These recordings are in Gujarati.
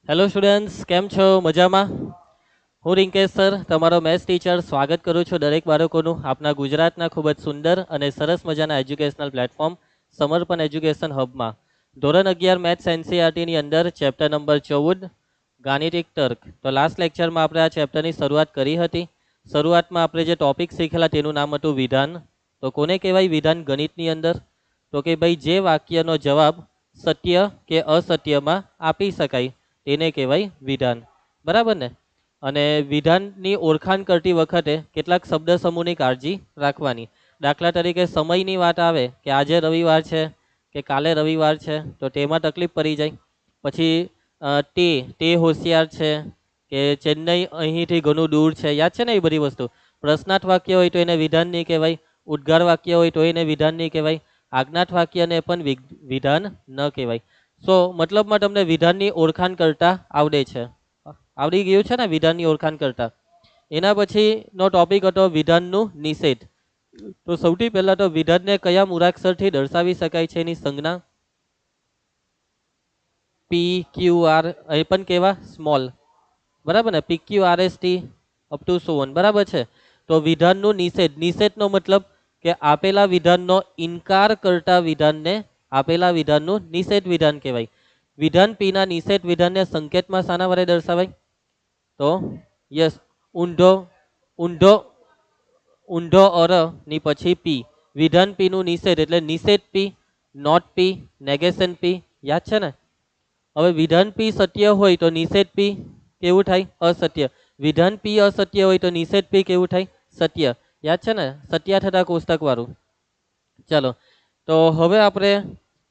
હેલો સ્ટુડન્ટ્સ, કેમ છો? મજામાં? હું રિંકેશ સર, તમારો મેથ્સ ટીચર, સ્વાગત કરું છું દરેક બાળકોનું આપના ગુજરાતના ખૂબ જ સુંદર અને સરસ મજાના એજ્યુકેશનલ પ્લેટફોર્મ સમર્પણ એજ્યુકેશન હબમાં. ધોરણ 11 મેથ્સ એનસીઈઆરટીની અંદર ચેપ્ટર નંબર 14 ગાણિતિક તર્ક. તો લાસ્ટ લેક્ચરમાં આપણે આ ચેપ્ટરની શરૂઆત કરી હતી. શરૂઆતમાં આપણે જે ટોપિક શીખેલા તેનું નામ હતું વિધાન. તો કોને કહેવાય વિધાન ગણિતની અંદર? તો કે ભાઈ જે વાક્યનો જવાબ સત્ય કે અસત્યમાં આપી શકાય તેને કહેવાય વિધાન. બરાબર ને? અને વિધાનની ઓળખાણ કરતી વખતે કેટલાક શબ્દ સમૂહની કાળજી રાખવાની. દાખલા તરીકે સમયની વાત આવે કે આજે રવિવાર છે કે કાલે રવિવાર છે તો તેમાં તકલીફ પડી જાય. પછી તે હોશિયાર છે કે ચેન્નઈ અહીંથી ઘણું દૂર છે, યાદ છે ને એ બધી વસ્તુ. પ્રશ્નાર્થ વાક્ય હોય તો એને વિધાન નહીં કહેવાય, ઉદ્ગાર વાક્ય હોય તો એને વિધાન નહીં કહેવાય, આજ્ઞાર્થ વાક્યને પણ વિધાન ન કહેવાય. સો મતલબમાં તમને વિધાનની ઓળખાણ કરતા આવડે છે, આવડી ગયું છે ને વિધાનની ઓળખાણ કરતા. એના પછીનો ટોપિક હતો વિધાનનું નિષેધ. તો સૌથી પહેલા તો વિધાનને કયા મૂળાક્ષરથી દર્શાવી શકાય છે એની સંજ્ઞા? પી ક્યુ આર, એ પણ કેવા સ્મોલ, બરાબર ને? P Q R S T up to so on, બરાબર છે. તો વિધાનનું નિષેધ, નિષેધનો મતલબ કે આપેલા વિધાનનો ઇનકાર કરતા વિધાનને આપેલા વિધાનનું નિષેધ વિધાન કહેવાય. વિધાન પીના નિષેધ વિધાનને સંકેતમાં શાના વડે દર્શાવાય? તો યસ, ઊંધો ઊંધો ઊંધો અર ની પછી પી. વિધાન પી નું નિષેધ એટલે નિષેધ પી, નોટ પી, નેગેશન પી. યાદ છે ને? હવે વિધાન પી સત્ય હોય તો નિષેધ પી કેવું થાય? અસત્ય. વિધાન પી અસત્ય હોય તો નિષેધ પી કેવું થાય? સત્ય. યાદ છે ને? સત્યા થતા કોષ્ટક વાળું. ચલો, તો હવે આપણે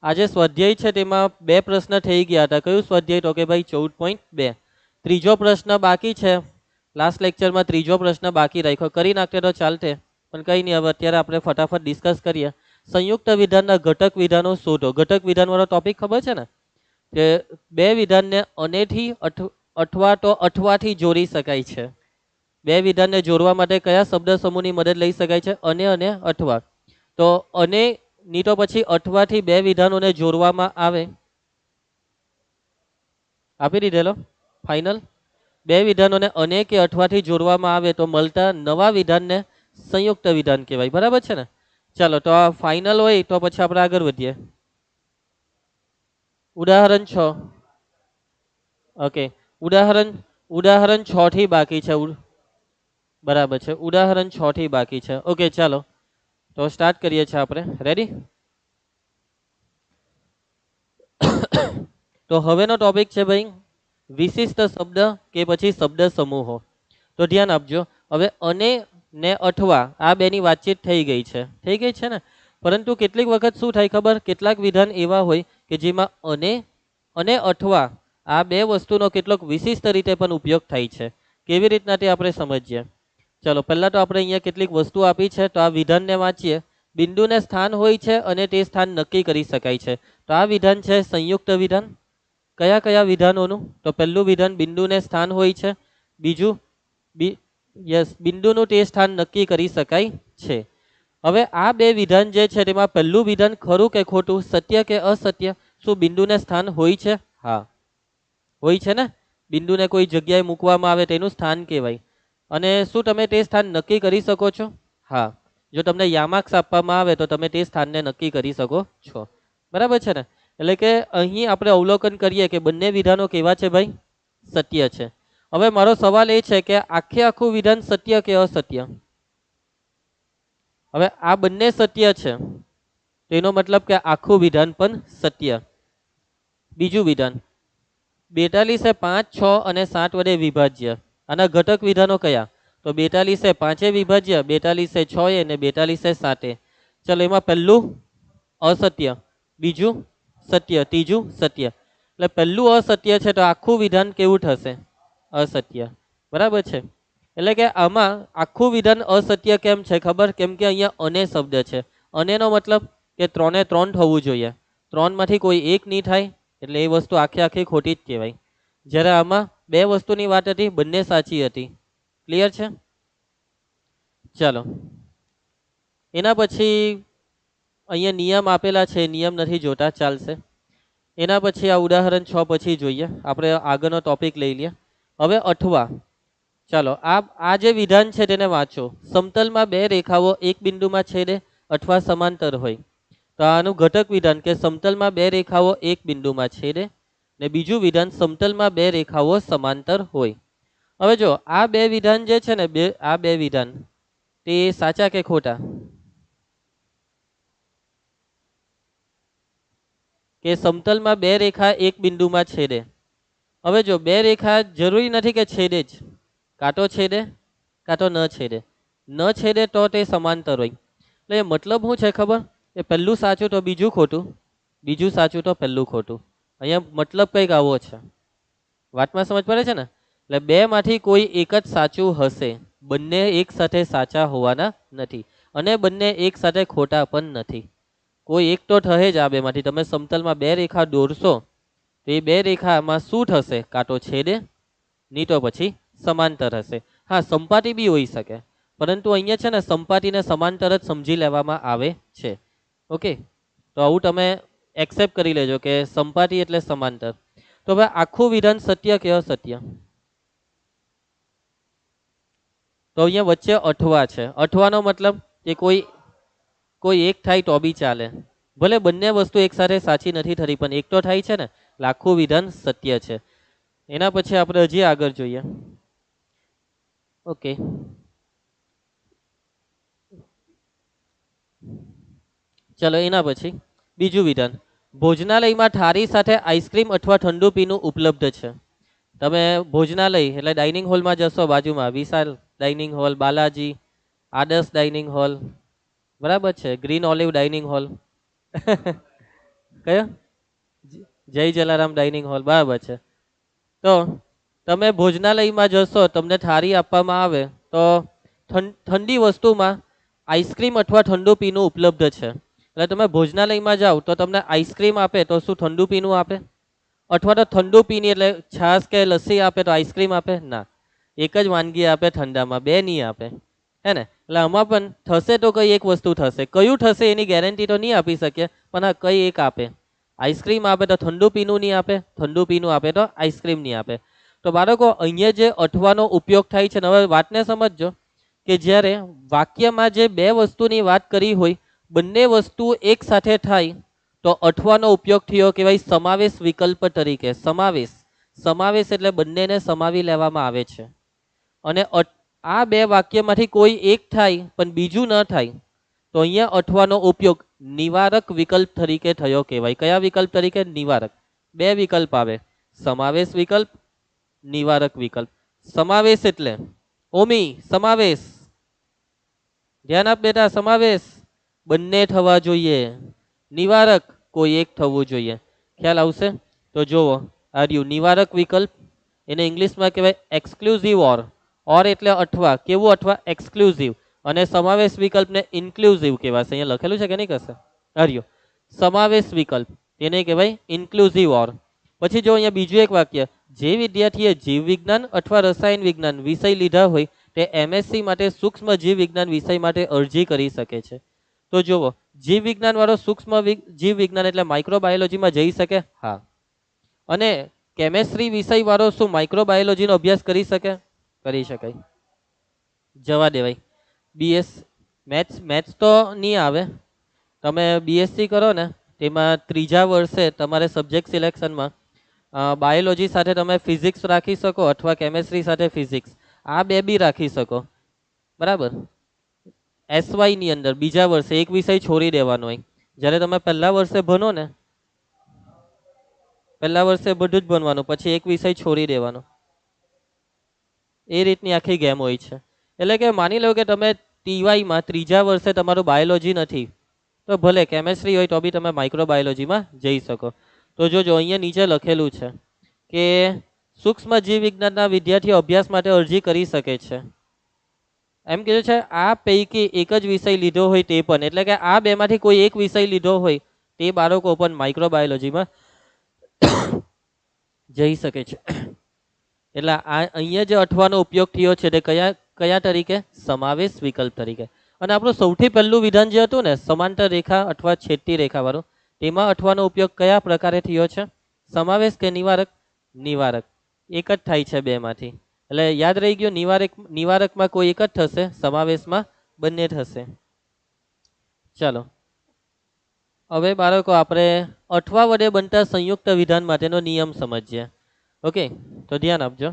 આજે સ્વાધ્યાય છે તેમાં બે પ્રશ્ન થઈ ગયા હતા. કયું સ્વાધ્યાય? તો કે ભાઈ 14.2. ત્રીજો પ્રશ્ન બાકી છે. લાસ્ટ લેક્ચરમાં ત્રીજો પ્રશ્ન બાકી રાખ્યો, કરી નાખતે તો ચાલતે, પણ કંઈ નહીં. હવે અત્યારે આપણે ફટાફટ ડિસ્કસ કરીએ. સંયુક્ત વિધાનના ઘટક વિધાનો શોધો. ઘટક વિધાન વાળો ટોપિક ખબર છે ને? કે બે વિધાનને અનેથી અથવા તો અથવાથી જોડી શકાય છે. બે વિધાનને જોડવા માટે કયા શબ્દ સમૂહની મદદ લઈ શકાય છે? અને અથવા. તો અને ની તો પછી અથવાથી બે વિધાનોને જોડવામાં આવે. આપી દીધેલો ફાઇનલ. બે વિધાનોને અને કે અથવાથી જોડવામાં આવે તો મળતા નવા વિધાનને સંયુક્ત વિધાન કહેવાય. બરાબર છે ને? ચાલો, તો આ ફાઇનલ હોય તો પછી આપણે આગળ વધીએ. ઉદાહરણ 6. ઓકે, ઉદાહરણ 6 થી બાકી છે. બરાબર છે, ઉદાહરણ 6 થી બાકી છે. ઓકે, ચાલો તો સ્ટાર્ટ કરીએ છીએ આપણે. રેડી? તો હવેનો ટોપિક છે ભાઈ વિશિષ્ટ શબ્દ કે પછી શબ્દ સમૂહો. તો ધ્યાન આપજો. હવે અને ને અથવા આ બેની વાતચીત થઈ ગઈ છે ને? પરંતુ કેટલીક વખત શું થાય ખબર? કેટલાક વિધાન એવા હોય કે જેમાં અને અથવા આ બે વસ્તુનો કેટલોક વિશિષ્ટ રીતે પણ ઉપયોગ થાય છે. કેવી રીતના તે આપણે સમજીએ. ચલો, પહેલા તો આપણે અહીંયા કેટલીક વસ્તુ આપી છે તો આ વિધાનને વાંચીએ. બિંદુને સ્થાન હોય છે અને તે સ્થાન નક્કી કરી શકાય છે. તો આ વિધાન છે સંયુક્ત વિધાન. કયા કયા વિધાનોનું? તો પહેલું વિધાન બિંદુને સ્થાન હોય છે. બીજું યસ, બિંદુનું તે સ્થાન નક્કી કરી શકાય છે. હવે આ બે વિધાન જે છે તેમાં પહેલું વિધાન ખરું કે ખોટું, સત્ય કે અસત્ય? શું બિંદુને સ્થાન હોય છે? હા, હોય છે ને? બિંદુને કોઈ જગ્યાએ મૂકવામાં આવે તેનું સ્થાન કહેવાય. અને શું તમે તે સ્થાન નક્કી કરી શકો છો? હા, જો તમને યામાક્ષ આપવામાં આવે તો તમે તે સ્થાનને નક્કી કરી શકો છો. બરાબર છે ને? એટલે કે અહીં આપણે અવલોકન કરીએ કે બંને વિધાનો કેવા છે ભાઈ? સત્ય છે. હવે મારો સવાલ એ છે કે આખું વિધાન સત્ય કે અસત્ય? હવે આ બંને સત્ય છે તેનો મતલબ કે આખું વિધાન પણ સત્ય. બીજું વિધાન 42 એ 5, 6 અને 7 વડે વિભાજ્ય. આના ઘટક વિધાનો કયા? તો 42 એ 5 વિભાજ્ય, 42 એ 6 અને 42 એ 7. ચલો, એમાં પહેલું અસત્ય, બીજું સત્ય, ત્રીજું સત્ય. એટલે પહેલું અસત્ય છે તો આખું વિધાન કેવું થશે? અસત્ય. બરાબર છે? એટલે કે આમાં આખું વિધાન અસત્ય કેમ છે ખબર? કેમ કે અહીંયા અને શબ્દ છે. અનેનો મતલબ કે 3 એ 3 થવું જોઈએ. 3 માંથી કોઈ એક નહીં થાય એટલે એ વસ્તુ આખી ખોટી જ કહેવાય. જ્યારે આમાં બે વસ્તુની વાત હતી, બંને સાચી હતી. ક્લિયર છે? ચાલો, એના પછી અહીંયા નિયમ આપેલા છે, નિયમ નથી જોતા, ચાલશે. એના પછી આ ઉદાહરણ 6 પછી જોઈએ, આપણે આગળનો ટોપિક લઈ લઈએ. હવે અઠવા, ચાલો આ જે વિધાન છે તેને વાંચો. સમતલમાં બે રેખાઓ એક બિંદુમાં છેદે અથવા સમાંતર હોય. તો આનું ઘટક વિધાન કે સમતલમાં બે રેખાઓ એક બિંદુમાં છેદે, ને બીજું વિધાન સમતલમાં બે રેખાઓ સમાંતર હોય. હવે જો આ બે વિધાન જે છે ને, આ બે વિધાન તે સાચા કે ખોટા? કે સમતલમાં બે રેખા એક બિંદુમાં છેદે. હવે જો બે રેખા જરૂરી નથી કે છેદે જ, કાં તો છેદે કાં તો ન છેદે. ન છેદે તો તે સમાંતર હોય. એટલે મતલબ શું છે ખબર? એ પહેલું સાચું તો બીજું ખોટું, બીજું સાચું તો પહેલું ખોટું. અહીંયા મતલબ કંઈક આવો છે. વાતમાં સમજ પડે છે ને? એટલે બે માંથી કોઈ એક જ સાચું હશે, બંને એક સાથે સાચા હોવાના નથી, અને બંને એક સાથે ખોટા પણ નથી. કોઈ એક તો થશે જ આ બેમાંથી. તમે સમતલમાં બે રેખા દોરશો તો એ બે રેખામાં શું થશે? કાં તો છેદે, નહીં તો પછી સમાંતર હશે. હા, સંપાતી બી હોઈ શકે, પરંતુ અહીંયા છે ને સંપાતીને સમાંતર જ સમજી લેવામાં આવે છે. ઓકે, તો આવું તમે એક્સેપ્ટ કરી લેજો કે સંપાતી એટલે સમાંતર. તો હવે આખું વિધાન સત્ય કે અસત્ય? તો અહીંયા વચ્ચે અઠવા છે. અઠવાનો મતલબ કે કોઈ એક થાય તો બી ચાલે, ભલે બંને વસ્તુ એક સાથે સાચી નથી થતી, પણ એક તો થાય છે ને, આખું વિધાન સત્ય છે. એના પછી આપણે હજી આગળ જોઈએ. ઓકે, ચલો એના પછી બીજું વિધાન. ભોજનાલયમાં થાળી સાથે આઈસ્ક્રીમ અથવા ઠંડુ પીણું ઉપલબ્ધ છે. તમે ભોજનાલય એટલે ડાઇનિંગ હોલમાં જશો, બાજુમાં વિશાલ ડાઇનિંગ હોલ, બાલાજી, આદર્શ ડાઇનિંગ હોલ, બરાબર છે, ગ્રીન ઓલિવ ડાઇનિંગ હોલ કયો? જય જલારામ ડાઇનિંગ હોલ, બરાબર છે. તો તમે ભોજનાલયમાં જશો, તમને થાળી આપવામાં આવે તો ઠંડી વસ્તુમાં આઈસ્ક્રીમ અથવા ઠંડુ પીણું ઉપલબ્ધ છે. એટલે તમે ભોજનાલયમાં જાઓ તો તમને આઈસ્ક્રીમ આપે તો શું ઠંડુ પીણું આપે? અથવા તો ઠંડુ પીણી એટલે છાશ કે લસ્સી આપે તો આઈસ્ક્રીમ આપે? ના, એક જ વાનગી આપે ઠંડામાં, બે નહીં આપે, હે ને? એટલે આમાં પણ થશે તો કઈ એક વસ્તુ થશે. કયું થશે એની ગેરંટી તો નહીં આપી શકીએ, પણ હા કઈ એક આપે. આઈસ્ક્રીમ આપે તો ઠંડુ પીણું નહીં આપે, ઠંડુ પીણું આપે તો આઈસ્ક્રીમ નહીં આપે. તો બાળકો અહીંયા જે અઠવાનો ઉપયોગ થાય છે ને, હવે વાતને સમજજો કે જ્યારે વાક્યમાં જે બે વસ્તુની વાત કરી હોય, બંને વસ્તુ એક સાથે થાય તો અઠવાનો ઉપયોગ થયો કહેવાય સમાવેશ વિકલ્પ તરીકે. સમાવેશ એટલે બંનેને સમાવી લેવામાં આવે છે. અને આ બે વાક્યમાંથી કોઈ એક થાય પણ બીજું ન થાય તો અહીંયા અઠવાનો ઉપયોગ નિવારક વિકલ્પ તરીકે થયો કહેવાય. કયા વિકલ્પ તરીકે? નિવારક. બે વિકલ્પ આવે, સમાવેશ વિકલ્પ, નિવારક વિકલ્પ. સમાવેશ એટલે ઓમી સમાવેશ, ધ્યાન આપ બેટા, સમાવેશ બંને થવા જોઈએ, નિવારક કોઈ એક થવું જોઈએ. ખ્યાલ આવશે? તો જુઓ, આ રહ્યું નિવારક વિકલ્પ, એને ઇંગ્લિશમાં કહેવાય એક્સક્લુઝિવ ઓર એટલે અઠવા. કેવું અઠવા? એક્સક્લુઝિવ. અને સમાવેશ વિકલ્પને ઇન્ક્લુઝિવ કહેવાશે. અહીંયા લખેલું છે કે નહીં કશે? હર્યો, સમાવેશ વિકલ્પ તેને કહેવાય ઇન્ક્લુઝિવ ઓર. પછી જો અહીંયા બીજું એક વાક્ય, જે વિદ્યાર્થીએ જીવ વિજ્ઞાન અથવા રસાયણ વિજ્ઞાન વિષય લીધા હોય તે એમએસસી માટે સૂક્ષ્મ જીવ વિજ્ઞાન વિષય માટે અરજી કરી શકે છે. તો જુઓ, જીવ વિજ્ઞાન વાળો સૂક્ષ્મ જીવ વિજ્ઞાન એટલે માઇક્રોબાયોલોજીમાં જઈ શકે? હા. અને કેમેસ્ટ્રી વિષય વાળો શું માઇક્રોબાયોલોજીનો અભ્યાસ કરી શકે? કરી શકાય, જવા દેવાય. મેથ્સ તો નહીં આવે. તમે બીએસસી કરો ને તેમાં ત્રીજા વર્ષે તમારે સબ્જેક્ટ સિલેક્શનમાં બાયોલોજી સાથે તમે ફિઝિક્સ રાખી શકો અથવા કેમેસ્ટ્રી સાથે ફિઝિક્સ, આ બે બી રાખી શકો, બરાબર. એસવાયની અંદર બીજા વર્ષે એક વિષય છોડી દેવાનો હોય. જ્યારે તમે પહેલા વર્ષે ભણો ને, પહેલા વર્ષે બધું જ ભણવાનું, પછી એક વિષય છોડી દેવાનો. એ રીતની આખી ગેમ હોય છે. એટલે કે માની લો કે તમે ટીવાયમાં ત્રીજા વર્ષે તમારું બાયોલોજી નથી, તો ભલે કેમેસ્ટ્રી હોય તો બી તમે માઇક્રોબાયોલોજીમાં જઈ શકો. તો જોજો, અહીંયા નીચે લખેલું છે કે સૂક્ષ્મ જીવ વિજ્ઞાનના વિદ્યાર્થીઓ અભ્યાસ માટે અરજી કરી શકે છે. એમ કીધું છે આ પૈકી એક જ વિષય લીધો હોય તે પણ, એટલે કે આ બેમાંથી કોઈ એક વિષય લીધો હોય તે બાળકો પણ માઇક્રોબાયોલોજીમાં જઈ શકે છે. એટલે આ અહીંયા જે અઠવાનો ઉપયોગ થયો છે તે કયા તરીકે? સમાવેશ વિકલ્પ તરીકે. અને આપણું સૌથી પહેલું વિધાન જે હતું ને, સમાંતર રેખા અથવા છેદતી રેખા વાળું, તેમાં અઠવાનો ઉપયોગ કયા પ્રકારે થયો છે? સમાવેશ કે નિવારક? નિવારક. એક જ થાય છે બેમાંથી, એટલે યાદ રહી ગયું. નિવારકમાં કોઈ એક જ થશે, સમાવેશમાં બંને થશે. ચાલો હવે બાળકો આપણે અઠવા વડે બનતા સંયુક્ત વિધાન માટેનો નિયમ સમજીએ. ઓકે, તો ધ્યાન આપજો.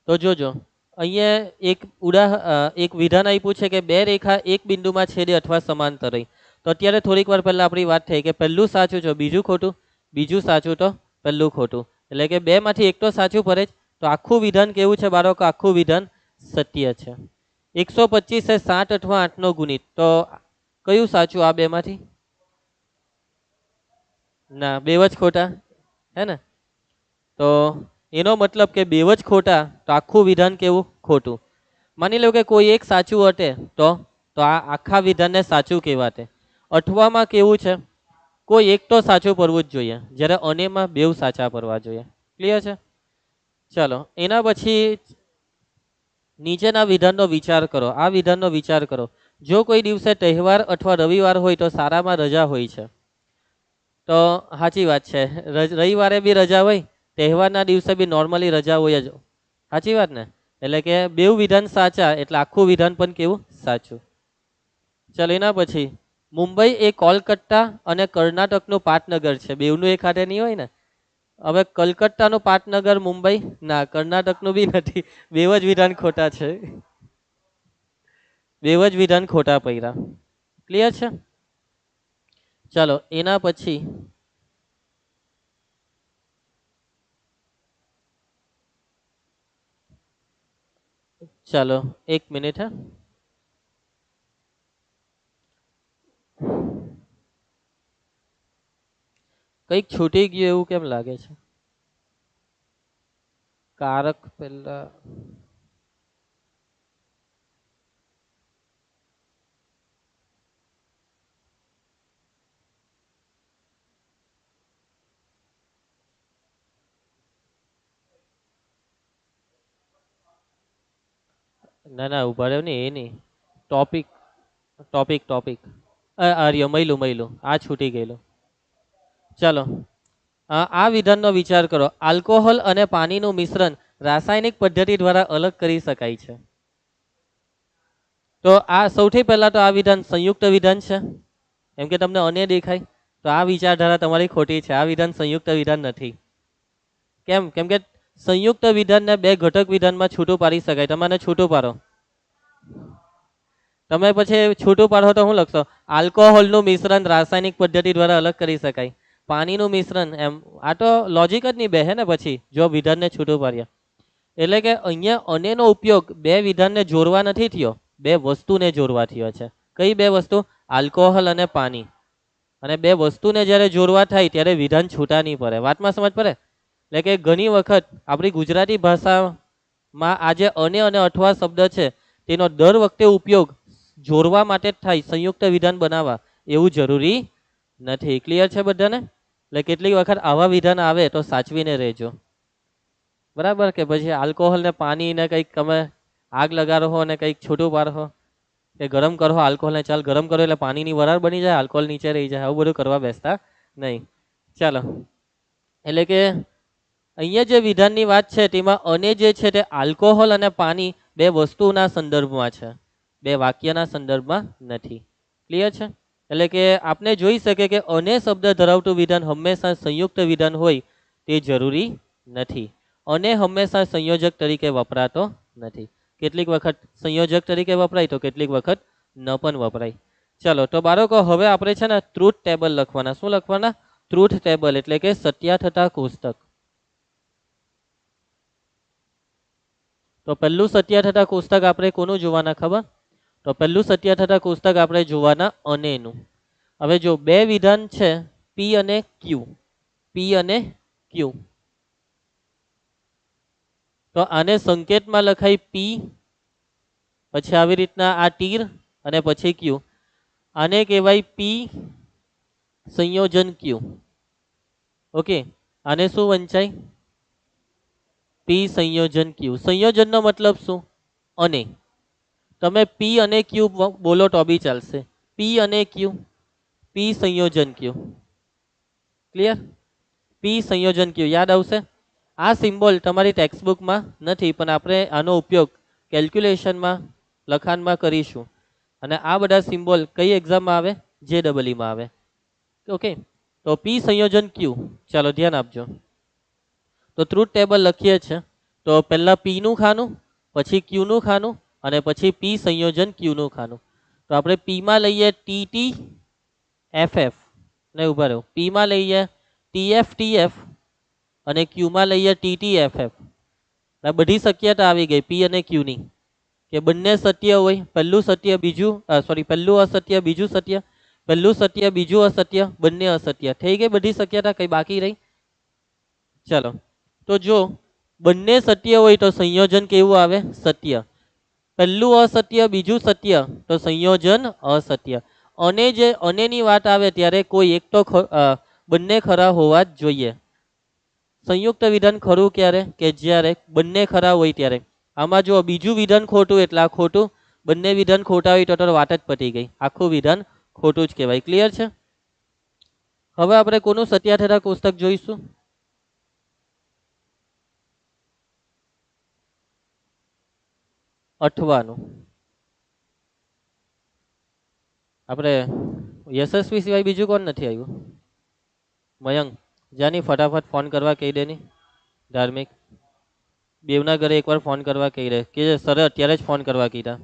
તો જોજો, અહીંયા એક વિધાન આપ્યું છે કે બે રેખા એક બિંદુમાં છેદે અથવા સમાંતર રહી. તો અત્યારે થોડીક વાર પહેલા આપણી વાત થઈ કે પહેલું સાચું તો બીજું ખોટું, બીજું સાચું તો પહેલું ખોટું, એટલે કે બે માંથી એક તો સાચું પડે જ. તો આખું વિધાન કેવું છે બાળકો? આખું વિધાન સત્ય છે. 125 એ 7 અથવા 8 નો ગુણિત, તો કયું સાચું આ બે માંથી? ના, બેવ જ ખોટા, હે ને? તો એનો મતલબ કે બેવ જ ખોટા, તો આખું વિધાન કેવું? ખોટું. માની લો કે કોઈ એક સાચું હટે તો આ આખા વિધાનને સાચું કહેવાતે. અઠવામાં કેવું છે? કોઈ એક તો સાચું પડવું જ જોઈએ, જ્યારે અનેમાં બેવ સાચા પડવા જોઈએ. ક્લિયર છે? ચાલો એના પછી નીચેના વિધાનનો વિચાર કરો. આ વિધાનનો વિચાર કરો. જો કોઈ દિવસે તહેવાર અથવા રવિવાર હોય તો શાળામાં રજા હોય છે. તો સાચી વાત છે, રવિવારે બી રજા હોય, તહેવારના દિવસે બી નોર્મલી રજા હોય જ. સાચી વાત ને? એટલે કે બેવ વિધાન સાચા, એટલે આખું વિધાન પણ કેવું? સાચું. ચાલો એના પછી મુંબઈ એ કોલકાતા અને કર્ણાટકનું પાટનગર છે. બેવનું એક હાથે નહીં હોય ને. હવે કલકત્તાનું પાટનગર મુંબઈ ના, કર્ણાટકનું બી નથી. બેવ જ વિધાન ખોટા છે. બેવ જ વિધાન ખોટા પડ્યા. ક્લિયર છે? ચાલો એના પછી ચાલો એક મિનિટ. હા, કંઈક છૂટી ગયું એવું કેમ લાગે છે? કારક પેલા ના ના ઉભા રહ્યો ને, એ નહીં. ટોપિક ટોપિક ટોપિક આર્ય મૈલું આ છૂટી ગયેલું. ચાલો આ વિધાનનો વિચાર કરો. આલ્કોહોલ અને પાણીનું મિશ્રણ રાસાયણિક પદ્ધતિ દ્વારા અલગ કરી શકાય છે. તો આ સૌથી પહેલા તો આ વિધાન સંયુક્ત વિધાન છે, એમ કે તમને અન્ય દેખાય. તો આ વિચારધારા તમારી ખોટી છે. આ વિધાન સંયુક્ત વિધાન નથી. કેમ? કેમ કે સંયુક્ત વિધાનને બે ઘટક વિધાનમાં છૂટું પાડી શકાય. તમારે છૂટું પાડો. તમે પછી છૂટું પાડો તો શું લખશો? આલ્કોહોલનું મિશ્રણ રાસાયણિક પદ્ધતિ દ્વારા અલગ કરી શકાય. પાણીનું મિશ્રણ, એમ આ તો લોજિક જ નહીં બેહે ને પછી, જો વિધાનને છૂટું પાડ્યા. એટલે કે અહીંયા અનેનો ઉપયોગ બે વિધાનને જોડવા નથી થયો, બે વસ્તુને જોડવા થયો છે. કઈ બે વસ્તુ? આલ્કોહોલ અને પાણી. અને બે વસ્તુને જ્યારે જોડવા થાય ત્યારે વિધાન છૂટા નહીં પડે. વાતમાં સમજ પડે? એટલે કે ઘણી વખત આપણી ગુજરાતી ભાષામાં આજે અને અઠવા શબ્દ છે, તેનો દર વખતે ઉપયોગ જોડવા માટે જ થાય, સંયુક્ત વિધાન બનાવવા એવું જરૂરી નથી. ક્લિયર છે બધાને? એટલે કેટલીક વખત આવા વિધાન આવે તો સાચવીને રહેજો. બરાબર? કે પછી આલ્કોહોલ ને પાણી ને કંઈક તમે આગ લગાડો હો અને કંઈક છૂટું પાડો કે ગરમ કરો આલ્કોહોલ ને, ચાલ ગરમ કરો એટલે પાણીની વરાળ બની જાય, આલ્કોહોલ નીચે રહી જાય, આવું બધું કરવા બેસતા નહીં. ચાલો એટલે કે અહીંયા જે વિધાનની વાત છે તેમાં અને જે છે તે આલ્કોહોલ અને પાણી બે વસ્તુના સંદર્ભમાં છે, બે વાક્યના સંદર્ભમાં નથી. ક્લિયર છે? એટલે કે આપણે જોઈ શકીએ કે અને શબ્દ ધરાવતું વિધાન હંમેશા સંયુક્ત વિધાન હોય તે જરૂરી નથી. અને હંમેશા સંયોજક તરીકે વપરાતો નથી. કેટલીક વખત સંયોજક તરીકે વપરાય તો કેટલીક વખત ન પણ વપરાય. ચાલો તો બાળકો હવે આપણે છે ને ટ્રુથ ટેબલ લખવાના. શું લખવાના? ટ્રુથ ટેબલ એટલે કે સત્યાથતા કોષ્ટક. તો પહેલું સત્યાથતા કોષ્ટક આપણે કોનું જોવાના ખબર? તો પહેલું સત્યાથતા કોષ્ટક આપણે જોવાના અનેનું. હવે જો બે વિધાન છે પી અને ક્યુ, પી અને ક્યુ, તો આને સંકેતમાં લખાય પી, પછી આવી રીતના આ તીર અને પછી ક્યુ. આને કહેવાય પી સંયોજન ક્યુ. ઓકે, આને શું વંચાય? પી સંયોજન ક્યુ. સંયોજનનો મતલબ શું? અને. તમે પી અને ક્યુ બોલો તો બી ચાલશે. પી અને ક્યુ, પી સંયોજન ક્યુ. ક્લિયર? પી સંયોજન ક્યુ યાદ આવશે. આ સિમ્બોલ તમારી ટેક્સ્ટબુકમાં નથી, પણ આપણે આનો ઉપયોગ કેલ્ક્યુલેશનમાં લખાણમાં કરીશું. અને આ બધા સિમ્બોલ કઈ એક્ઝામમાં આવે? JEE માં આવે. ઓકે, તો પી સંયોજન ક્યુ, ચાલો ધ્યાન આપજો. તો ટ્રુથ ટેબલ લખીએ છીએ. તો પહેલા પી નું ખાનું, પછી ક્યુ નું ખાનું, અને પછી પી સંયોજન ક્યુ નું ખાનું. તો આપણે પી માં લઈએ ટીટી એફએફ ને ઉભા રહ્યો, પી માં લઈએ ટીએફ ટીએફ અને ક્યુ માં લઈએ ટીટી એફએફ. બધી શક્યતા આવી ગઈ પી અને ક્યુ ની, કે બંને સત્ય હોય. પહેલું સત્ય બીજું પહેલું અસત્ય બીજું સત્ય, પહેલું સત્ય બીજું અસત્ય, બંને અસત્ય. થઈ ગઈ બધી શક્યતા, કઈ બાકી રહી? ચલો, તો જો બંને સત્ય હોય તો સંયોજન કેવું આવે? સત્ય. પહેલું અસત્ય બીજું સત્ય તો સંયોજન અસત્ય. અને જે અનેની વાત આવે ત્યારે કોઈ એક તો બંને ખરા હોવા જ જોઈએ. સંયુક્ત વિધાન ખરું ક્યારે? કે જ્યારે બંને ખરા હોય ત્યારે. આમાં જો બીજું વિધાન ખોટું એટલે આ ખોટું, બંને વિધાન ખોટા હોય તો વાત જ પતી ગઈ, આખું વિધાન ખોટું જ કહેવાય. ક્લિયર છે? હવે આપણે કોનું સત્યાથેરા કોષ્ટક જોઈશું? અઠવાનું. આપણે યશસ્વી સિવાય બીજું કોણ નથી આવ્યું? મયંક, જાની ફટાફટ ફોન કરવા કહી દે ની. ધાર્મિક, બેવના ઘરે એકવાર ફોન કરવા કહી દે કે સર અત્યારે જ ફોન કરવા કીધા.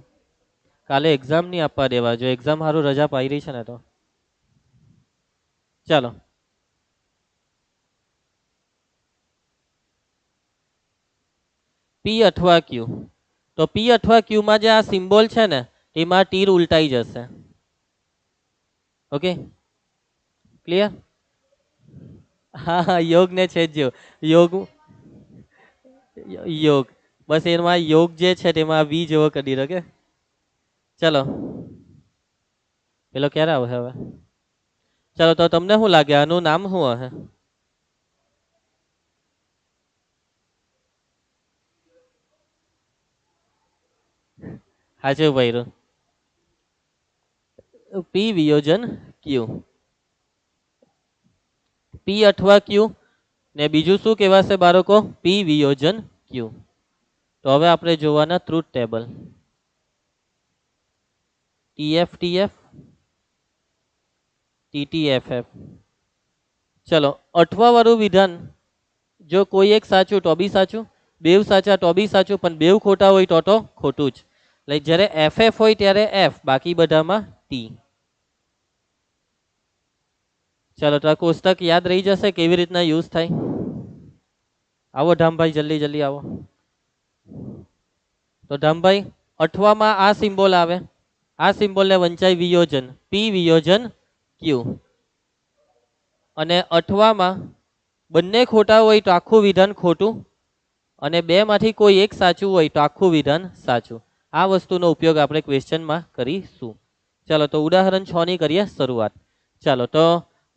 કાલે એક્ઝામ નહીં આપવા દેવા, જો એક્ઝામ સારું રજા પાડી છે ને તો. ચાલો, પી અથવા ક્યુ. તો પી અથવા ક્યુ માં જે આ સિમ્બોલ છે ને એમાં તીર ઉલટાઈ જશે. Okay, clear? હા, યોગ ને છે જ, યોગ યોગ બસ એમાં યોગ જે છે તેમાં વી જેવો કરી દો. કે ચલો, પેલો ક્યારે આવશે હવે? ચલો, તો તમને શું લાગે આનું નામ શું હશે? હાજુ ભાઈ, પી વિયોજન ક્યુ. પી અથવા ક્યુ ને બીજું શું કહેવાશે બાળકો? પી વિયોજન ક્યુ. તો હવે આપણે જોવાના truth table. T F T F, T T F F. ચલો, અઠવા વાળું વિધાન જો કોઈ એક સાચું તો બી સાચું, બેવ સાચા તો બી સાચું, પણ બેવ ખોટા હોય તો ખોટું જ. લાઈક જ્યારે એફએફ હોય ત્યારે એફ, બાકી બધામાં ટી. ચાલો, તો આ કોષ્ટક યાદ રહી જશે કેવી રીતના યુઝ થાય. આવો ધામભાઈ, જલ્દી જલ્દી આવો. તો ધામભાઈ, અઠવામાં આ સિમ્બોલ આવે, આ સિમ્બોલને વંચાય વિયોજન, પી વિયોજન ક્યુ. અને અઠવામાં બંને ખોટા હોય તો આખું વિધાન ખોટું, અને બે માંથી કોઈ એક સાચું હોય તો આખું વિધાન સાચું. આ વસ્તુનો ઉપયોગ આપણે ક્વેશ્ચનમાં કરીશું. ચાલો, તો ઉદાહરણ 6 ની કરીએ શરૂઆત. ચાલો, તો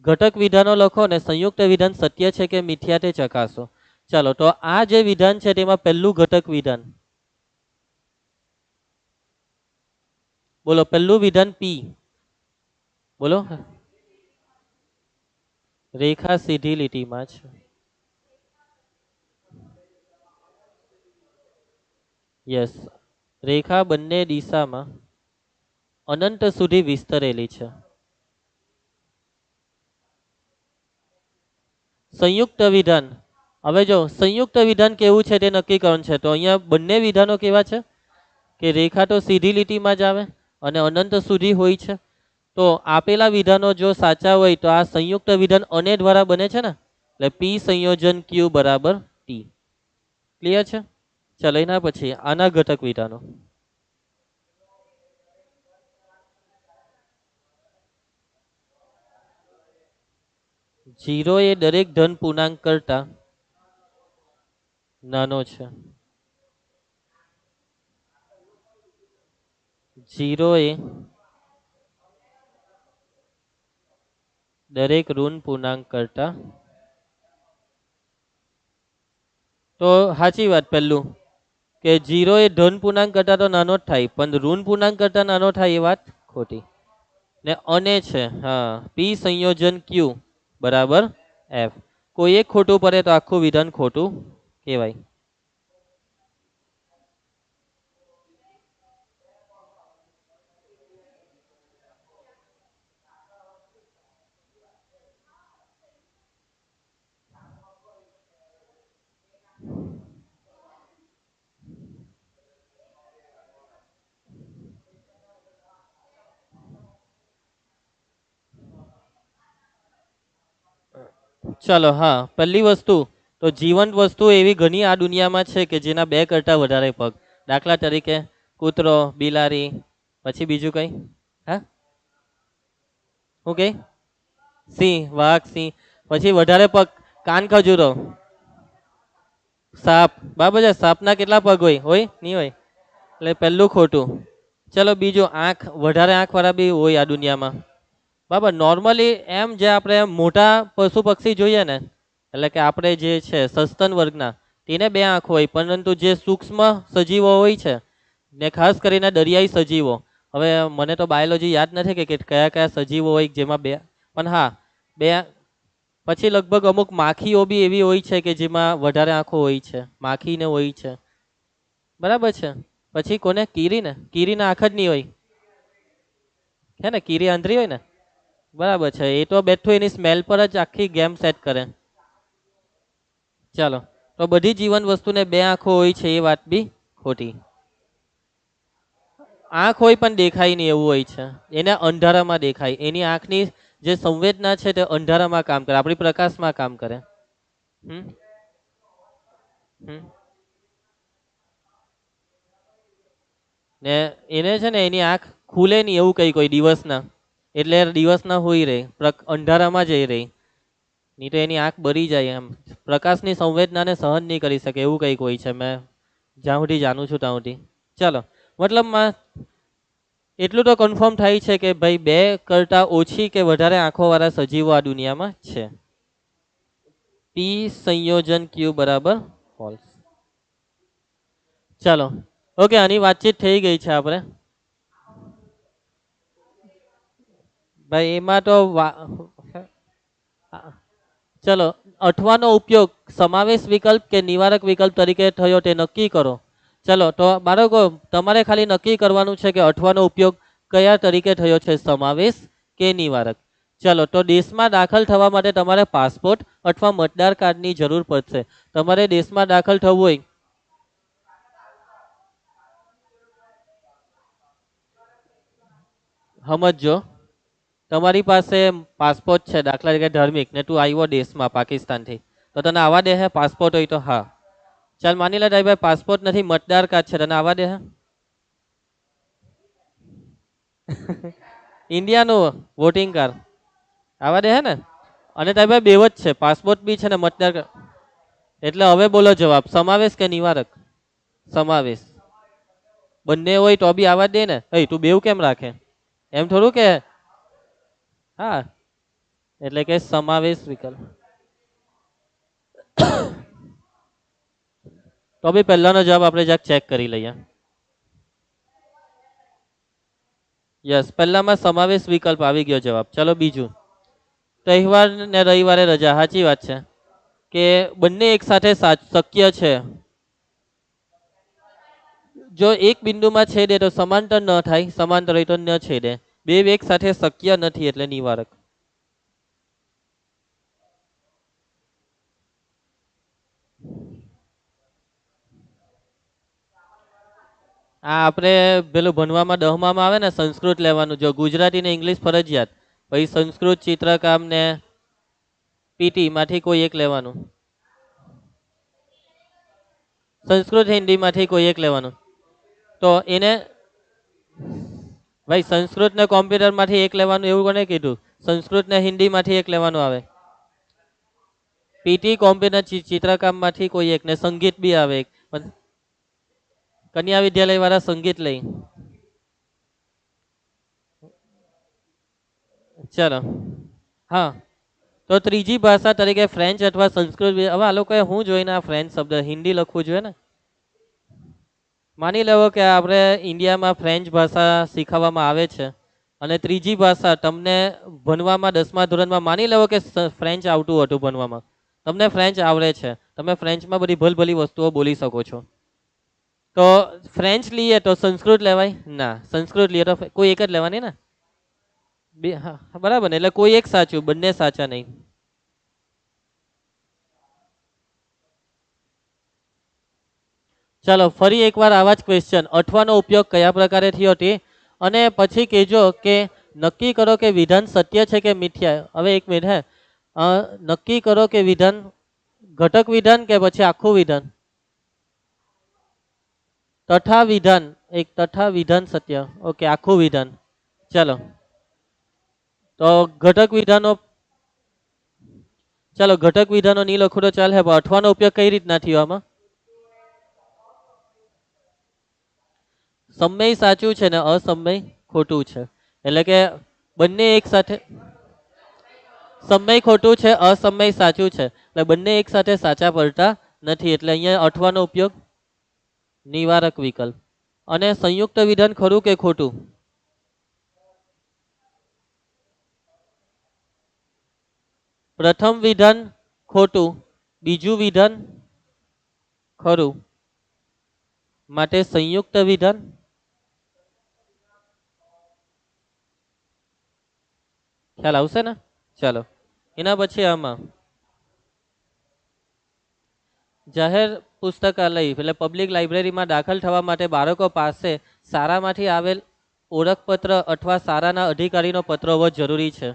ઘટક વિધાનો લખો ને સંયુક્ત વિધાન સત્ય છે કે મિથ્યા તે ચકાસો. ચાલો, તો આ જે વિધાન છે તેમાં પહેલું ઘટક વિધાન બોલો. પહેલું વિધાન પી બોલો. રેખા સીધી લીટીમાં છે. યસ, રેખા બંને દિશામાં અનંત સુધી વિસ્તરેલી છે. સંયુક્ત વિધાન, હવે જો સંયુક્ત વિધાન કેવું છે તે નક્કી કરવાનું છે. તો અહીંયા બંને વિધાનો કેવા છે કે રેખા તો સીધી લીટીમાં જ આવે અને અનંત સુધી હોય છે. તો આપેલા વિધાનો જો સાચા હોય તો આ સંયુક્ત વિધાન અને દ્વારા બને છે ને, એટલે પી સંયોજન ક્યુ બરાબર ટી. ક્લિયર છે? ચાલો, એના પછી આના ઘટક વિધાનો. જીરો એ દરેક ધન પૂર્ણાંક કરતા નાનો છે. જીરો એ દરેક ઋણ પૂર્ણાંક કરતા, તો સાચી વાત. પહેલું કે જીરો એ ધન પૂર્ણાંક કરતા તો નાનો જ થાય, પણ ઋણ પૂર્ણાંક કરતા નાનો થાય એ વાત ખોટી. ને અને છે, હા, પી સંયોજન ક્યુ બરાબર એફ. કોઈ એક ખોટું પડે તો આખું વિધાન ખોટું કહેવાય. ચાલો હા, પહેલી વસ્તુ તો જીવંત વસ્તુ એવી ઘણી આ દુનિયામાં છે કે જેના બે કરતાં વધારે પગ. દાખલા તરીકે કૂતરો, બિલાડી, પછી બીજું કંઈ? હા, શું કંઈ? સિંહ, વાઘ, સિંહ, પછી વધારે પગ કાન ખજૂરો, સાપ. બરાબર છે. સાપના કેટલા પગ હોય? હોય નહીં હોય? એટલે પહેલું ખોટું. ચલો બીજું, આંખ, વધારે આંખવાળા બી હોય આ દુનિયામાં. બરાબર. નોર્મલી એમ જે આપણે મોટા પશુ પક્ષી જોઈએ ને, એટલે કે આપણે જે છે સસ્તન વર્ગના, તેને બે આંખ હોય, પરંતુ જે સૂક્ષ્મ સજીવો હોય છે ને ખાસ કરીને દરિયાઈ સજીવો, હવે મને તો બાયોલોજી યાદ નથી કે કયા કયા સજીવો હોય જેમાં બે, પણ હા બે. પછી લગભગ અમુક માખીઓ બી એવી હોય છે કે જેમાં વધારે આંખો હોય છે, માખીને હોય છે. બરાબર છે. પછી કોને? કીરીને, કીરીના આંખ જ નહીં હોય, હે ને? કીરી આંધળી હોય ને? બરાબર છે. એ તો બેઠું એની સ્મેલ પર જ આખી ગેમ સેટ કરે. ચાલો, તો બધી જીવન વસ્તુને બે આંખો હોય છે એ વાત બી ખોટી. આંખ હોય પણ દેખાય નહીં એવું હોય છે, એને અંધારામાં દેખાય. એની આંખની જે સંવેદના છે તે અંધારામાં કામ કરે, આપણી પ્રકાશમાં કામ કરે. હમ હમ ને એને છે ને એની આંખ ખુલે નહીં એવું કંઈ કોઈ દિવસના, એટલે દિવસના હોય રહે, અંધારામાં જઈ રહી, નહીં તો એની આંખ બળી જાય. એમ પ્રકાશની સંવેદનાને સહન નહીં કરી શકે એવું કંઈક હોય છે, મેં જ્યાં સુધી જાણું છું ત્યાં સુધી. ચાલો, મતલબમાં એટલું તો કન્ફર્મ થાય છે કે ભાઈ બે કરતાં ઓછી કે વધારે આંખોવાળા સજીવો આ દુનિયામાં છે. પી સંયોજન ક્યુ બરાબર ફોલ્સ. ચાલો, ઓકે, આની વાતચીત થઈ ગઈ છે આપણે. ભાઈ એમાં તો ચલો, અઠવાનો ઉપયોગ સમાવેશ વિકલ્પ કે નિવારક વિકલ્પ તરીકે થયો તે નક્કી કરો. ચલો, તો બાળકો તમારે ખાલી નક્કી કરવાનું છે કે અઠવાનો ઉપયોગ કયા તરીકે થયો છે, સમાવેશ કે નિવારક. ચલો, તો દેશમાં દાખલ થવા માટે તમારે પાસપોર્ટ અથવા મતદાર કાર્ડની જરૂર પડશે. તમારે દેશમાં દાખલ થવું હોય, સમજો, તમારી પાસે પાસપોર્ટ છે, દાખલા તરીકે ધાર્મિક, ને તું આવ્યો દેશમાં પાકિસ્તાનથી, તો તને આવવા દે હે? પાસપોર્ટ હોય તો હા. ચાલ માની લે તારી ભાઈ પાસપોર્ટ નથી, મતદાર કાર્ડ છે, તને આવવા દે હે? ઇન્ડિયાનું વોટિંગ કાર્ડ આવવા દે હે ને? અને તારી ભાઈ બેવ જ છે, પાસપોર્ટ બી છે ને મતદાર કાર્ડ. એટલે હવે બોલો જવાબ, સમાવેશ કે નિવારક? સમાવેશ. બંને હોય તો બી આવવા દે ને. તું બેવ કેમ રાખે? એમ થોડું કે હા, એટલે કે સમાવેશ વિકલ્પ. તો બી પહેલાનો જવાબ આપણે જરાક ચેક કરી લઈએ. યસ, પહેલામાં સમાવેશ વિકલ્પ આવી ગયો જવાબ. ચલો બીજું, તહેવાર ને રવિવારે રજા, સાચી વાત છે કે બંને એક સાથે શક્ય છે. જો એક બિંદુમાં છેદે તો સમાંતર ન થાય, સમાંતર હોય તો ન છેદે. બે એક સાથે શક્ય નથી એટલે નિવારક. આ આપણે પેલું ભણવામાં 10માં આવે ને સંસ્કૃત લેવાનું, જો ગુજરાતી ને ઇંગ્લિશ ફરજિયાત, પછી સંસ્કૃત, ચિત્રકામ ને પીટી માંથી કોઈ એક લેવાનું. સંસ્કૃત હિન્દી માંથી કોઈ એક લેવાનું. તો એને ભાઈ સંસ્કૃત ને કોમ્પ્યુટર માંથી એક લેવાનું એવું કોને કીધું? સંસ્કૃત ને હિન્દી માંથી એક લેવાનું આવે. પીટી, કોમ્પ્યુટર, ચિત્રકામ માંથી કોઈ એક, ને સંગીત બી આવે એક. કન્યા વિદ્યાલય વાળા સંગીત લઈ. ચલો હા, તો ત્રીજી ભાષા તરીકે ફ્રેન્ચ અથવા સંસ્કૃત. હવે આ લોકોએ હું જોઈને આ ફ્રેન્ચ શબ્દ હિન્દી લખવું જોઈએ ને. માની લેવો કે આપણે ઇન્ડિયામાં ફ્રેન્ચ ભાષા શીખવવામાં આવે છે અને ત્રીજી ભાષા તમને ભણવામાં 10મા ધોરણમાં માની લેવો કે ફ્રેન્ચ આવતું હતું ભણવામાં, તમને ફ્રેન્ચ આવડે છે, તમે ફ્રેન્ચમાં બધી ભલભલી વસ્તુઓ બોલી શકો છો, તો ફ્રેન્ચ લઈએ તો સંસ્કૃત લેવાય ના, સંસ્કૃત લઈએ તો કોઈ એક જ લેવાની ને, હા બરાબર ને, એટલે કોઈ એક સાચું, બંને સાચા નહીં. ચાલો ફરી એકવાર આવા જ ક્વેશ્ચન, અઠવાનો ઉપયોગ કયા પ્રકારે થયો તે, અને પછી કહેજો કે નક્કી કરો કે વિધાન સત્ય છે કે મિથ્યા. હવે એક મિનિટ હે, નક્કી કરો કે વિધાન ઘટક વિધાન કે પછી આખું વિધાન, તથા વિધાન, એક તથા વિધાન સત્ય, ઓકે આખું વિધાન. ચાલો તો ઘટક વિધાનો, ચાલો ઘટક વિધાનો નહીં લખું તો ચાલે, પણ અઠવાનો ઉપયોગ કઈ રીતના થયો આમાં? સમય સાચું છે ને અસમય ખોટું છે, એટલે કે બંને એક સાથે, સમય ખોટું છે અસમય સાચું છે, એટલે બંને એક સાથે સાચા પડતા નથી, એટલે અહીંયા અઠવાનો ઉપયોગ નિવારક વિકલ્પ. અને સંયુક્ત વિધાન ખરું કે ખોટું? પ્રથમ વિધાન ખોટું, બીજું વિધાન ખરું, માટે સંયુક્ત વિધાન. ખ્યાલ આવશે ને? ચાલો એના પછી આમાં જાહેર પુસ્તકાલય એટલે પબ્લિક લાઇબ્રેરીમાં દાખલ થવા માટે બાળકો પાસે શાળામાંથી આવેલ ઓળખપત્ર અથવા શાળાના અધિકારીનો પત્ર હોવો જરૂરી છે.